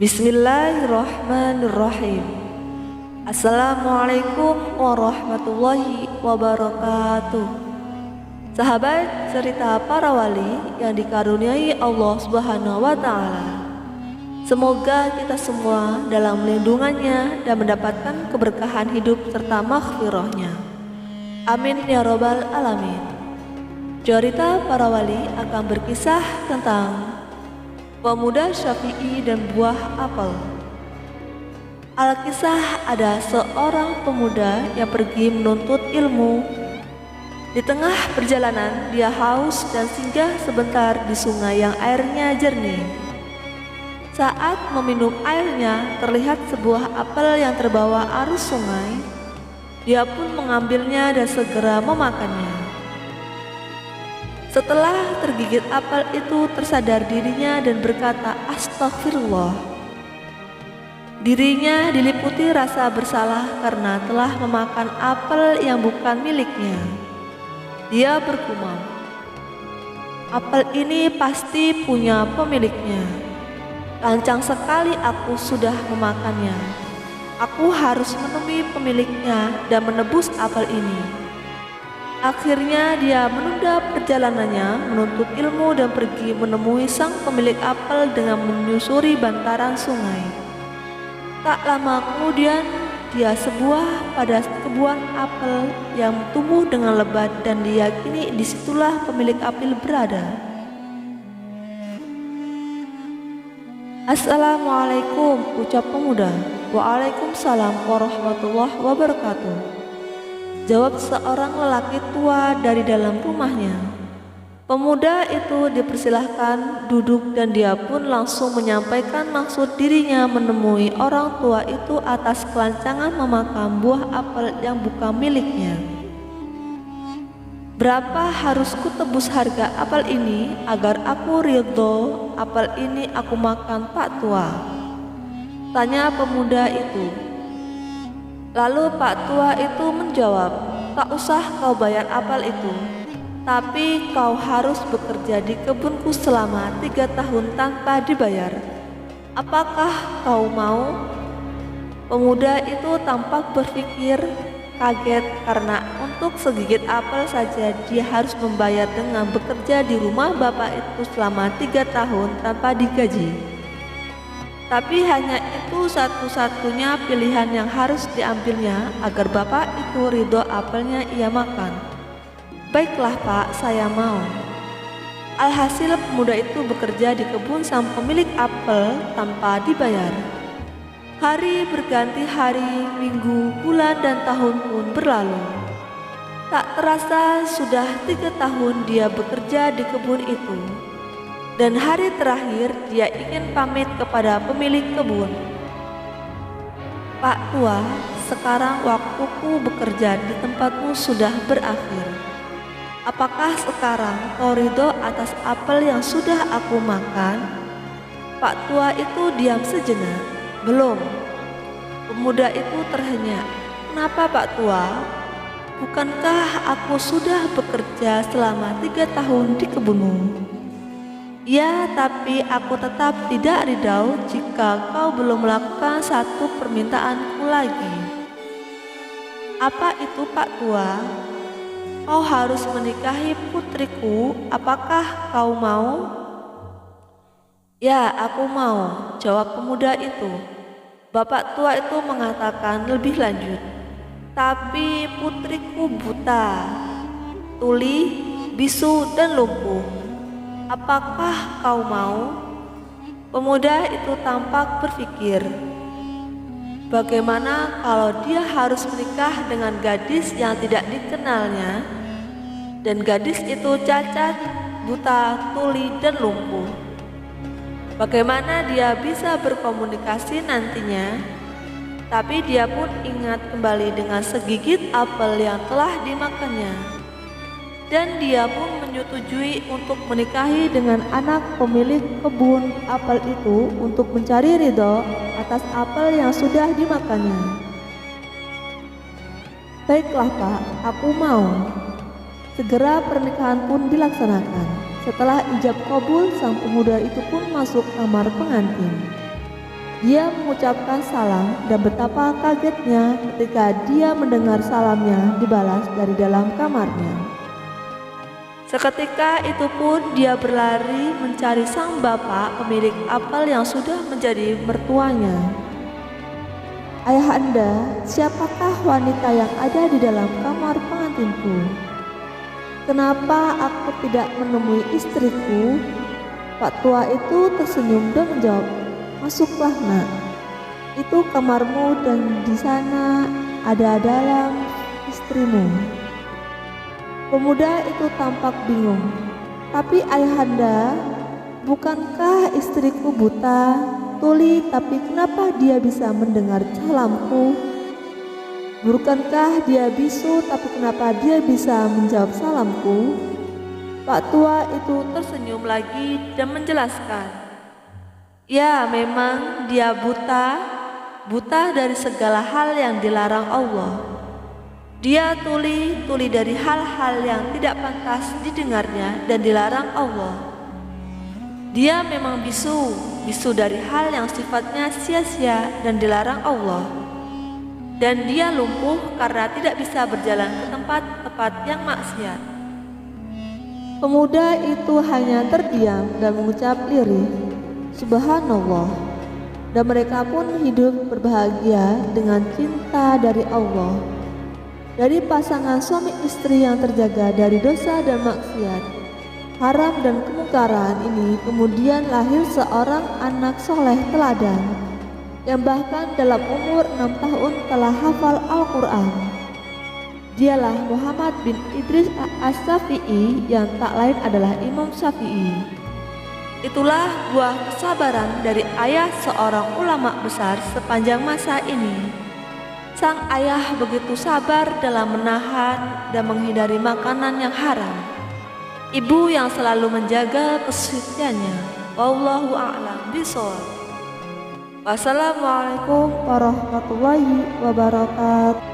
Bismillahirrahmanirrahim. Assalamualaikum warahmatullahi wabarakatuh. Sahabat cerita para wali yang dikaruniai Allah Subhanahu wa Ta'ala, semoga kita semua dalam lindungannya dan mendapatkan keberkahan hidup serta maghfirahnya. Amin ya robbal alamin. Cerita para wali akan berkisah tentang pemuda Syafi'i dan buah apel. Alkisah, ada seorang pemuda yang pergi menuntut ilmu. Di tengah perjalanan dia haus dan singgah sebentar di sungai yang airnya jernih. Saat meminum airnya, terlihat sebuah apel yang terbawa arus sungai. Dia pun mengambilnya dan segera memakannya. Setelah tergigit apel itu, tersadar dirinya dan berkata, "Astagfirullah." Dirinya diliputi rasa bersalah karena telah memakan apel yang bukan miliknya. Dia bergumam, "Apel ini pasti punya pemiliknya. Lancang sekali aku sudah memakannya. Aku harus menemui pemiliknya dan menebus apel ini." Akhirnya dia menunda perjalanannya menuntut ilmu dan pergi menemui sang pemilik apel dengan menyusuri bantaran sungai. Tak lama kemudian dia sebuah pada kebun apel yang tumbuh dengan lebat dan diyakini disitulah pemilik apel berada. "Assalamualaikum," ucap pemuda. "Waalaikumsalam warahmatullahi wabarakatuh," jawab seorang lelaki tua dari dalam rumahnya. Pemuda itu dipersilahkan duduk dan dia pun langsung menyampaikan maksud dirinya menemui orang tua itu atas kelancangan memakan buah apel yang bukan miliknya. "Berapa harus kutebus harga apel ini agar aku ridho apel ini aku makan, Pak Tua?" tanya pemuda itu. Lalu Pak Tua itu menjawab, "Tak usah kau bayar apel itu, tapi kau harus bekerja di kebunku selama 3 tahun tanpa dibayar. Apakah kau mau?" Pemuda itu tampak berpikir kaget karena untuk segigit apel saja dia harus membayar dengan bekerja di rumah bapak itu selama 3 tahun tanpa digaji. Tapi hanya itu satu-satunya pilihan yang harus diambilnya agar bapak itu ridho apelnya ia makan. "Baiklah Pak, saya mau." Alhasil pemuda itu bekerja di kebun sang pemilik apel tanpa dibayar. Hari berganti hari, minggu, bulan dan tahun pun berlalu. Tak terasa sudah 3 tahun dia bekerja di kebun itu. Dan hari terakhir dia ingin pamit kepada pemilik kebun. "Pak Tua, sekarang waktuku bekerja di tempatmu sudah berakhir. Apakah sekarang kau ridho atas apel yang sudah aku makan?" Pak Tua itu diam sejenak. "Belum." Pemuda itu terhenyak. "Kenapa Pak Tua? Bukankah aku sudah bekerja selama 3 tahun di kebunmu?" "Ya, tapi aku tetap tidak ridho jika kau belum melakukan satu permintaanku lagi." "Apa itu Pak Tua?" "Kau harus menikahi putriku, apakah kau mau?" "Ya, aku mau," jawab pemuda itu. Bapak tua itu mengatakan lebih lanjut, "Tapi putriku buta, tuli, bisu dan lumpuh. Apakah kau mau?" Pemuda itu tampak berpikir, bagaimana kalau dia harus menikah dengan gadis yang tidak dikenalnya, dan gadis itu cacat, buta, tuli, dan lumpuh. Bagaimana dia bisa berkomunikasi nantinya? Tapi dia pun ingat kembali dengan segigit apel yang telah dimakannya. Dan dia pun menyetujui untuk menikahi dengan anak pemilik kebun apel itu untuk mencari ridho atas apel yang sudah dimakannya. "Baiklah Pak, aku mau." Segera pernikahan pun dilaksanakan. Setelah ijab kabul, sang pemuda itu pun masuk kamar pengantin. Dia mengucapkan salam dan betapa kagetnya ketika dia mendengar salamnya dibalas dari dalam kamarnya. Seketika itu pun dia berlari mencari sang bapak pemilik apel yang sudah menjadi mertuanya. "Ayahanda, siapakah wanita yang ada di dalam kamar pengantinku? Kenapa aku tidak menemui istriku?" Pak tua itu tersenyum dan menjawab, "Masuklah nak, itu kamarmu dan di sana ada dalam istrimu." Pemuda itu tampak bingung. "Tapi ayahanda, bukankah istriku buta, tuli, tapi kenapa dia bisa mendengar salamku? Bukankah dia bisu, tapi kenapa dia bisa menjawab salamku?" Pak tua itu tersenyum lagi dan menjelaskan, "Ya, memang dia buta dari segala hal yang dilarang Allah. Dia tuli dari hal-hal yang tidak pantas didengarnya dan dilarang Allah. Dia memang bisu dari hal yang sifatnya sia-sia dan dilarang Allah. Dan dia lumpuh karena tidak bisa berjalan ke tempat-tempat yang maksiat." Pemuda itu hanya terdiam dan mengucap lirih, "Subhanallah." Dan mereka pun hidup berbahagia dengan cinta dari Allah. Dari pasangan suami istri yang terjaga dari dosa dan maksiat, haram dan kemungkaran ini kemudian lahir seorang anak soleh teladan yang bahkan dalam umur 6 tahun telah hafal Al-Quran. Dialah Muhammad bin Idris As-Syafi'i yang tak lain adalah Imam Syafi'i. Itulah buah kesabaran dari ayah seorang ulama besar sepanjang masa ini. Sang ayah begitu sabar dalam menahan dan menghindari makanan yang haram. Ibu yang selalu menjaga kesuciannya. Wallahu a'lam bishawab. Wassalamualaikum warahmatullahi wabarakatuh.